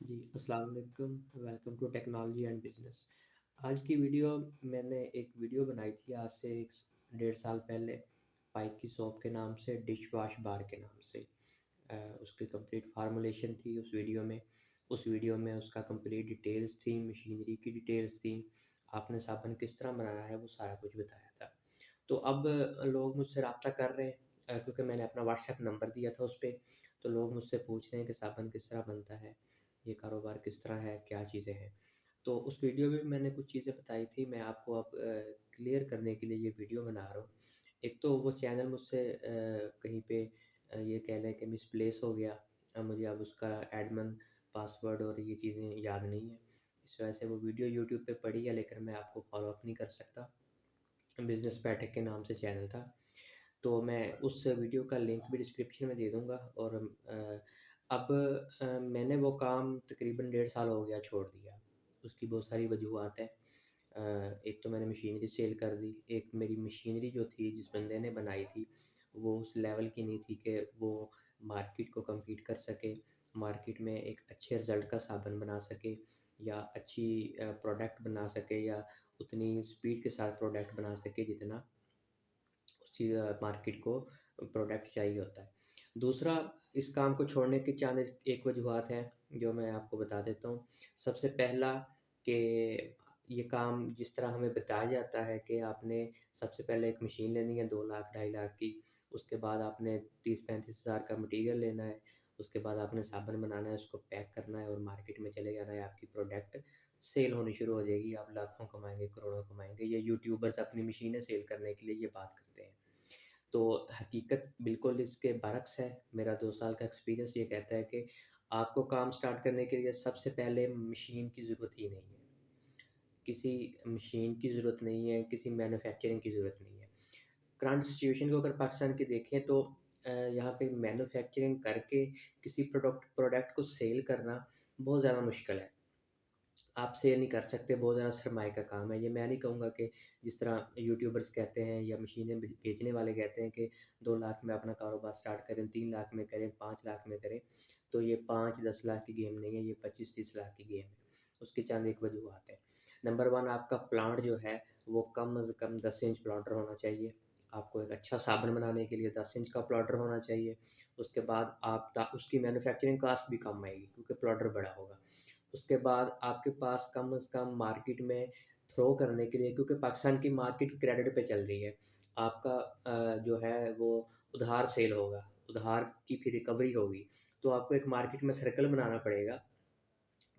जी, अस्सलाम वालेकुम, welcome to technology and business. आज की वीडियो मैंने एक वीडियो बनाई थी आज से 1 डेढ़ साल पहले, पाइक की शॉप के नाम से, डिश वॉश बार के नाम से। उसकी कंप्लीट फ़ॉर्मूलेशन थी उस वीडियो में। उस वीडियो में उसका कंप्लीट डिटेल्स थी, मशीनरी की डिटेल्स थी, आपने साबुन किस तरह बनाना है, वो सारा कुछ बताया था। तो अब लोग मुझसे राब्ता कर रहे हैं क्योंकि मैंने अपना व्हाट्सएप नंबर दिया था उस पे, तो लोग मुझसे पूछ रहे हैं कि साबुन किस तरह बनता है, ये कारोबार किस तरह है, क्या चीज़ें हैं। तो उस वीडियो में मैंने कुछ चीज़ें बताई थी, मैं आपको अब क्लियर करने के लिए ये वीडियो बना रहा हूँ। एक तो वो चैनल मुझसे कहीं पे ये कह लें कि मिसप्लेस हो गया। मुझे अब उसका एडमिन पासवर्ड और ये चीज़ें याद नहीं है। इस वजह से वो वीडियो यूट्यूब पे पड़ी है, लेकिन मैं आपको फ़ॉलो अप नहीं कर सकता। बिज़नेस पैटेक के नाम से चैनल था। तो मैं उस वीडियो का लिंक भी डिस्क्रिप्शन में दे दूँगा और अब मैंने वो काम तकरीबन डेढ़ साल हो गया छोड़ दिया। उसकी बहुत सारी वजूहत हैं। एक तो मैंने मशीनरी सेल कर दी, एक मेरी मशीनरी जो थी जिस बंदे ने बनाई थी, वो उस लेवल की नहीं थी कि वो मार्केट को कम्पीट कर सके, मार्केट में एक अच्छे रिज़ल्ट का साबुन बना सके या अच्छी प्रोडक्ट बना सके या उतनी स्पीड के साथ प्रोडक्ट बना सके जितना उसी मार्केट को प्रोडक्ट चाहिए होता है। दूसरा, इस काम को छोड़ने की चंद एक वजूहत है जो मैं आपको बता देता हूँ। सबसे पहला कि ये काम जिस तरह हमें बताया जाता है कि आपने सबसे पहले एक मशीन लेनी है 2 लाख, ढाई लाख की, उसके बाद आपने 30-35 हज़ार का मटीरियल लेना है, उसके बाद आपने साबुन बनाना है, उसको पैक करना है और मार्केट में चले जाना है, आपकी प्रोडक्ट सेल होनी शुरू हो जाएगी, आप लाखों कमाएँगे, करोड़ों कमाएँगे। ये यूट्यूबर्स अपनी मशीनें सेल करने के लिए ये बात करते हैं। तो हकीकत बिल्कुल इसके बरक्स है। मेरा 2 साल का एक्सपीरियंस ये कहता है कि आपको काम स्टार्ट करने के लिए सबसे पहले मशीन की ज़रूरत ही नहीं है। किसी मशीन की ज़रूरत नहीं है, किसी मैन्युफैक्चरिंग की ज़रूरत नहीं है। करंट सिचुएशन को अगर पाकिस्तान की देखें तो यहाँ पे मैन्युफैक्चरिंग करके किसी प्रोडक्ट को सेल करना बहुत ज़्यादा मुश्किल है। आप सेल नहीं कर सकते, बहुत ज़्यादा सरमाए का काम है। ये मैं नहीं कहूँगा कि जिस तरह यूट्यूबर्स कहते हैं या मशीनें बेचने वाले कहते हैं कि 2 लाख में अपना कारोबार स्टार्ट करें, 3 लाख में करें, 5 लाख में करें। तो ये 5-10 लाख की गेम नहीं है, ये 25-30 लाख की गेम है। उसकी चंद एक वजूहत है। नंबर 1, आपका प्लांट जो है वो कम से कम 10 इंच प्लॉटर होना चाहिए। आपको एक अच्छा साबुन बनाने के लिए 10 इंच का प्लॉटर होना चाहिए। उसके बाद आप ता उसकी मैन्युफैक्चरिंग कॉस्ट भी कम आएगी क्योंकि प्लॉटर बड़ा होगा। उसके बाद आपके पास कम से कम मार्केट में थ्रो करने के लिए, क्योंकि पाकिस्तान की मार्केट क्रेडिट पे चल रही है। आपका जो है वो उधार सेल होगा, उधार की फिर रिकवरी होगी। तो आपको एक मार्केट में सर्कल बनाना पड़ेगा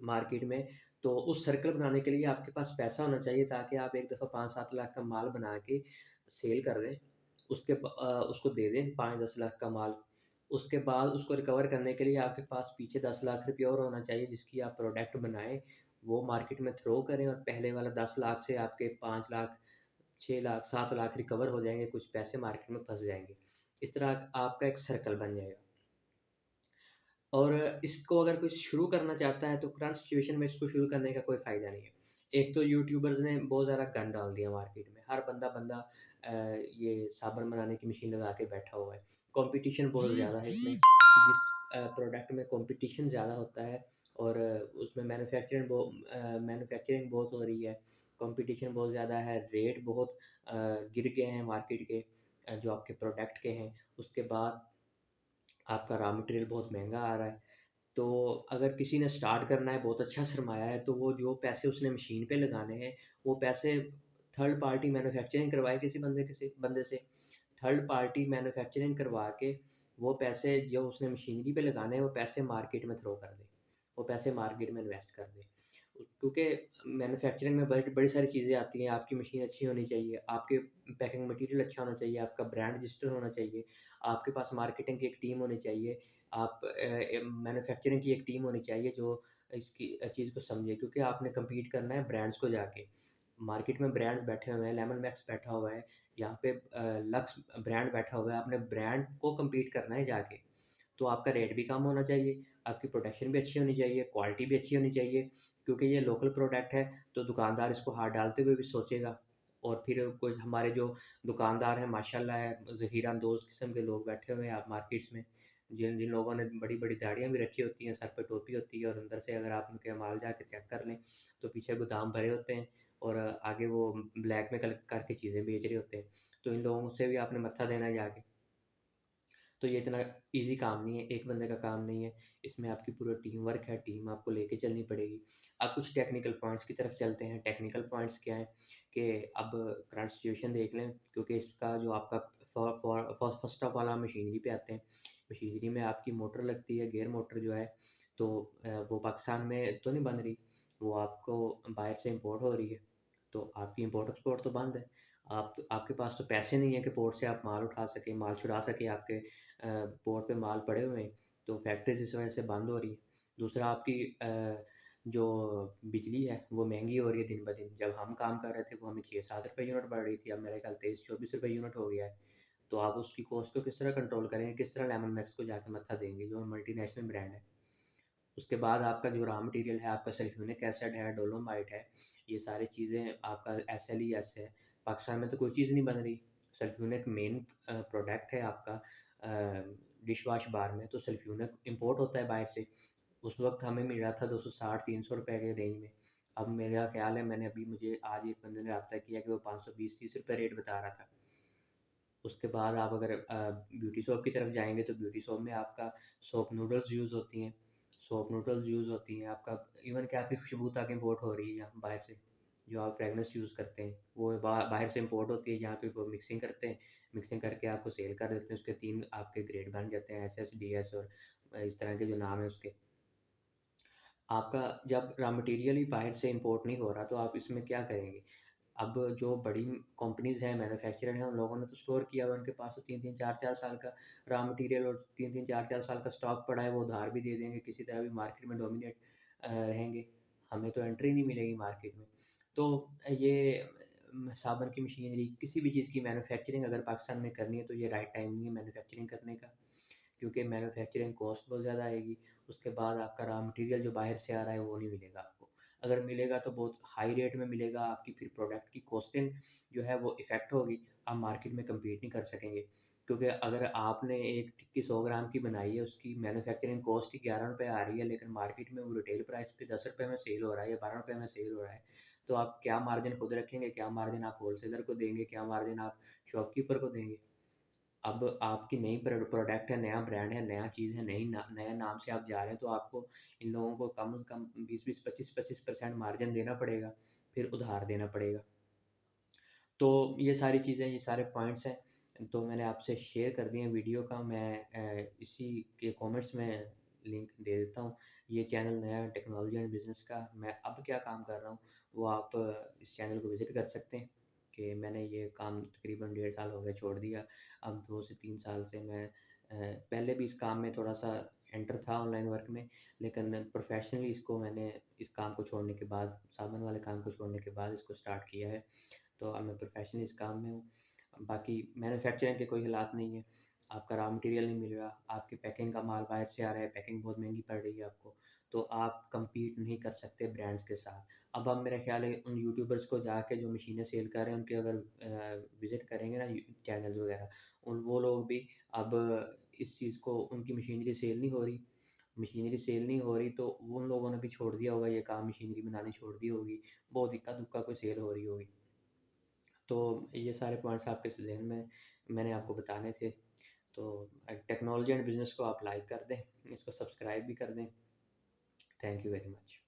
मार्केट में। तो उस सर्कल बनाने के लिए आपके पास पैसा होना चाहिए ताकि आप एक दफ़ा 5-7 लाख का माल बना के सेल कर दें। उसको दे दें 5-10 लाख का माल। उसके बाद उसको रिकवर करने के लिए आपके पास पीछे 10 लाख रुपए और होना चाहिए जिसकी आप प्रोडक्ट बनाएँ, वो मार्केट में थ्रो करें और पहले वाला 10 लाख से आपके 5 लाख, 6 लाख, 7 लाख रिकवर हो जाएँगे, कुछ पैसे मार्केट में फँस जाएँगे। इस तरह आपका एक सर्कल बन जाएगा। और इसको अगर कोई शुरू करना चाहता है तो करंट सिचुएशन में इसको शुरू करने का कोई फ़ायदा नहीं है। एक तो यूट्यूबर्स ने बहुत ज़्यादा गंद डाल दिया मार्केट में। हर बंदा अ, ये साबुन बनाने की मशीन लगा के बैठा हुआ है। कॉम्पिटिशन बहुत ज़्यादा है इसमें। जिस प्रोडक्ट में कॉम्पिटिशन ज़्यादा होता है और उसमें मैन्युफैक्चरिंग बहुत हो रही है, कॉम्पिटिशन बहुत ज़्यादा है, रेट बहुत गिर गए हैं मार्केट के, जो आपके प्रोडक्ट के हैं। उसके बाद आपका रॉ मटेरियल बहुत महँगा आ रहा है। तो अगर किसी ने स्टार्ट करना है, बहुत अच्छा सरमाया है, तो वो जो पैसे उसने मशीन पे लगाने हैं, वो पैसे थर्ड पार्टी मैन्युफैक्चरिंग करवाए किसी बंदे से। थर्ड पार्टी मैन्युफैक्चरिंग करवा के वो पैसे जो उसने मशीनरी पे लगाने हैं, वो पैसे मार्केट में थ्रो कर दे। वो पैसे मार्केट में इन्वेस्ट कर दे। क्योंकि मैन्युफैक्चरिंग में बड़ी बड़ी सारी चीज़ें आती हैं। आपकी मशीन अच्छी होनी चाहिए, आपके पैकिंग मटीरियल अच्छा होना चाहिए, आपका ब्रांड रजिस्टर होना चाहिए, आपके पास मार्केटिंग की एक टीम होनी चाहिए, आप मैन्युफैक्चरिंग की एक टीम होनी चाहिए जो इसकी चीज़ को समझे, क्योंकि आपने कम्पीट करना है ब्रांड्स को जाके। मार्केट में ब्रांड्स बैठे हुए हैं, लेमन मैक्स बैठा हुआ है, यहाँ पे लक्स ब्रांड बैठा हुआ है, आपने ब्रांड को कम्पीट करना है जाके। तो आपका रेट भी कम होना चाहिए, आपकी प्रोडक्शन भी अच्छी होनी चाहिए, क्वालिटी भी अच्छी होनी चाहिए, क्योंकि ये लोकल प्रोडक्ट है, तो दुकानदार इसको हाथ डालते हुए भी सोचेगा। और फिर कोई हमारे जो दुकानदार हैं माशाल्लाह है, ज़हीर अंदोज़ किस्म के लोग बैठे हुए हैं आप मार्केट्स में, जिन जिन लोगों ने बड़ी-बड़ी दाढ़ियाँ भी रखी होती हैं, सर पे टोपी होती है और अंदर से अगर आप उनके माल जाके चेक कर लें, तो पीछे गोदाम भरे होते हैं और आगे वो ब्लैक में कल करके चीज़ें बेच रहे होते हैं। तो इन लोगों से भी आपने मत्था देना है जाके। तो ये इतना ईज़ी काम नहीं है, एक बंदे का काम नहीं है, इसमें आपकी पूरा टीम वर्क है, टीम आपको लेके चलनी पड़ेगी। अब कुछ टेक्निकल पॉइंट्स की तरफ चलते हैं, टेक्निकल पॉइंट्स क्या हैं कि अब करंट सिचुएशन देख लें क्योंकि इसका जो आपका फर्स्ट ऑफ ऑल हम मशीनरी पे आते हैं। मशीनरी में आपकी मोटर लगती है, गियर मोटर जो है, तो वो पाकिस्तान में तो नहीं बन रही, वो आपको बाहर से इम्पोर्ट हो रही है, तो आपकी इम्पोर्ट एक्सपोर्ट तो बंद है। आपके पास तो पैसे नहीं है कि पोर्ट से आप माल उठा सकें, माल छुड़ा सकें, आपके पोर्ट पे माल पड़े हुए हैं, तो फैक्ट्रीज़ इस वजह से बंद हो रही है। दूसरा आपकी जो बिजली है वो महँगी हो रही है दिन ब दिन। जब हम काम कर रहे थे वो हमें 6-7 रुपए यूनिट पड़ रही थी, अब मेरे ख्याल 23-24 रुपए यूनिट हो गया है। तो आप उसकी कॉस्ट को किस तरह कंट्रोल करेंगे? किस तरह लेमन मैक्स को जाके मत्था देंगे जो मल्टीनेशनल ब्रांड है? उसके बाद आपका जो रॉ मटेरियल है, आपका सल्फ्यूरिक एसिड है, डोलोमाइट है, ये सारी चीज़ें आपका SLES है। पाकिस्तान में तो कोई चीज़ नहीं बन रही। सल्फ्यूरिक मेन प्रोडक्ट है आपका डिश वॉश बार में, तो सल्फ्यूरिक इम्पोर्ट होता है बाहर से। उस वक़्त हमें मिल रहा था 260-300 रुपए के रेंज में। अब मेरा ख़्याल है मैंने अभी मुझे आज एक बंदे ने राब्ता किया कि वो 520-30 रुपए रेट बता रहा था। उसके बाद आप अगर ब्यूटी सोप की तरफ जाएँगे तो ब्यूटी सोप में आपका सोप नूडल्स यूज़ होती हैं, सोप नूडल्स यूज़ होती हैं, आपका इवन कि आपकी खुशबू तक इम्पोर्ट हो रही है यहाँ बाहर से, जो आप फ्रेगनेंस यूज़ करते हैं, वो बाहर से इम्पोर्ट होती है, यहाँ पे वो मिक्सिंग करते हैं, मिक्सिंग करके आपको सेल कर देते हैं, उसके 3 आपके ग्रेड बन जाते हैं, एसएस, डीएस और इस तरह के जो नाम है उसके। आपका जब रॉ मटेरियल ही बाहर से इम्पोर्ट नहीं हो रहा, तो आप इसमें क्या करेंगे? अब जो बड़ी कंपनीज़ हैं, मैन्युफैक्चरर हैं, उन लोगों ने तो स्टोर किया हुआ है, उनके पास तो 3-3 4-4 साल का रॉ मटेरियल और 3-3 4-4 साल का स्टॉक पड़ा है, वो उधार भी दे देंगे, किसी तरह भी मार्केट में डोमिनेट रहेंगे। हमें तो एंट्री नहीं मिलेगी मार्केट में। तो ये साबुन की मशीनरी, किसी भी चीज़ की मैन्युफैक्चरिंग अगर पाकिस्तान में करनी है, तो ये राइट टाइम नहीं है मैन्युफैक्चरिंग करने का। क्योंकि मैन्युफैक्चरिंग कॉस्ट बहुत ज़्यादा आएगी। उसके बाद आपका रॉ मटेरियल जो बाहर से आ रहा है वो नहीं मिलेगा आपको। अगर मिलेगा तो बहुत हाई रेट में मिलेगा, आपकी फिर प्रोडक्ट की कॉस्टिंग जो है वो इफ़ेक्ट होगी, आप मार्केट में कम्पीट नहीं कर सकेंगे। क्योंकि अगर आपने एक टिक्की 100 ग्राम की बनाई है, उसकी मैन्युफैक्चरिंग कॉस्ट ही ₹11 आ रही है, लेकिन मार्केट में वो रिटेल प्राइस पे ₹10 में सेल हो रहा है या ₹12 में सेल हो रहा है, तो आप क्या मार्जिन खुद रखेंगे, क्या मार्जिन आप होलसेलर को देंगे, क्या मार्जिन आप शॉपकीपर को देंगे? अब आपकी नई प्रोडक्ट है, नया ब्रांड है, नया चीज़ है, नए नाम से आप जा रहे हैं, तो आपको इन लोगों को कम से कम 20-20, 25-25% मार्जिन देना पड़ेगा, फिर उधार देना पड़ेगा। तो ये सारी चीज़ें, ये सारे पॉइंट्स हैं, तो मैंने आपसे शेयर कर दिए हैं वीडियो का। मैं इसी के कमेंट्स में लिंक दे देता हूँ। ये चैनल नया है टेक्नोलॉजी एंड बिज़नेस का, मैं अब क्या काम कर रहा हूँ, वो आप इस चैनल को विज़िट कर सकते हैं कि मैंने ये काम तकरीबन 1.5 साल हो गया छोड़ दिया। अब 2 से 3 साल से मैं पहले भी इस काम में थोड़ा-सा एंटर था ऑनलाइन वर्क में, लेकिन प्रोफ़ेशनली इसको मैंने इस काम को छोड़ने के बाद, साबुन वाले काम को छोड़ने के बाद इसको स्टार्ट किया है। तो अब मैं प्रोफ़ेशनली इस काम में हूँ। बाकी मैन्युफैक्चरिंग के कोई हालात नहीं है, आपका रॉ मटेरियल नहीं मिल रहा, आपकी पैकिंग का माल बाहर से आ रहा है, पैकिंग बहुत महँगी पड़ रही है आपको, तो आप कम्पीट नहीं कर सकते ब्रांड्स के साथ। अब आप मेरा ख़्याल है उन यूट्यूबर्स को जाके जो मशीनें सेल कर रहे हैं, उनके अगर विज़िट करेंगे ना चैनल्स वग़ैरह, उन वो लोग भी अब इस चीज़ को, उनकी मशीनरी सेल नहीं हो रही। मशीनरी सेल नहीं हो रही, तो उन लोगों ने भी छोड़ दिया होगा ये काम, मशीनरी बनानी छोड़ दी होगी, बहुत इक्का-दुक्का कोई सेल हो रही होगी। तो ये सारे पॉइंट्स आपके ज़हन में मैंने आपको बताने थे। तो टेक्नोलॉजी एंड बिज़नेस को आप लाइक कर दें, इसको सब्सक्राइब भी कर दें। Thank you very much.